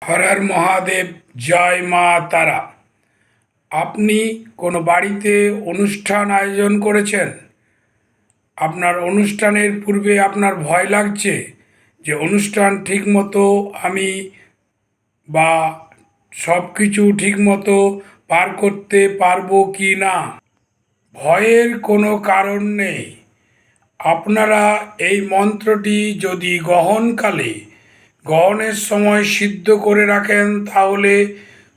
হর হর মহাদেব, জয় মা তারা। আপনি কোনো বাড়িতে অনুষ্ঠান আয়োজন করেছেন, আপনার অনুষ্ঠানের পূর্বে আপনার ভয় লাগছে যে অনুষ্ঠান ঠিকমতো আমি বা সব কিছু ঠিকমতো পার করতে পারবো কি না। ভয়ের কোনো কারণ নেই। আপনারা এই মন্ত্রটি যদি গ্রহণের সময় সিদ্ধ করে রাখেন তাহলে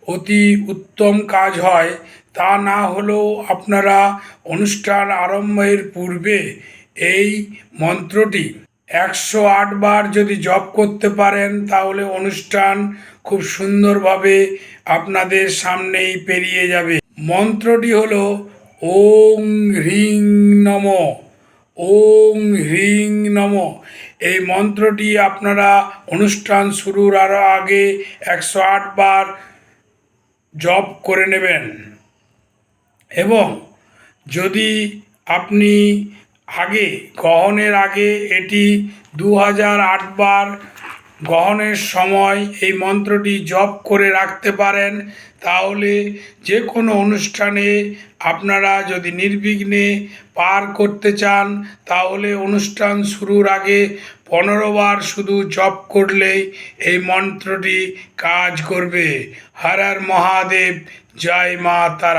অতি উত্তম কাজ হয়। তা না হলেও আপনারা অনুষ্ঠান আরম্ভের পূর্বে এই মন্ত্রটি 108 বার যদি জপ করতে পারেন তাহলে অনুষ্ঠান খুব সুন্দরভাবে আপনাদের সামনেই পেরিয়ে যাবে। মন্ত্রটি হলো ওং হ্রিং নম। ওং হ্রিং নম। এই মন্ত্রটি আপনারা অনুষ্ঠান শুরুর আরও আগে 108 বার জপ করে নেবেন। এবং যদি আপনি গ্রহণের আগে এটি 2008 বার গ্রহণের সময় এই মন্ত্রটি জপ করে রাখতে পারেন, তাহলে যে কোনো অনুষ্ঠানে আপনারা যদি নির্বিঘ্নে পার করতে চান তাহলে অনুষ্ঠান শুরুর আগে 15 বার শুধু জপ করলেই এই মন্ত্রটি কাজ করবে। হর হর মহাদেব, জয় মা তারা।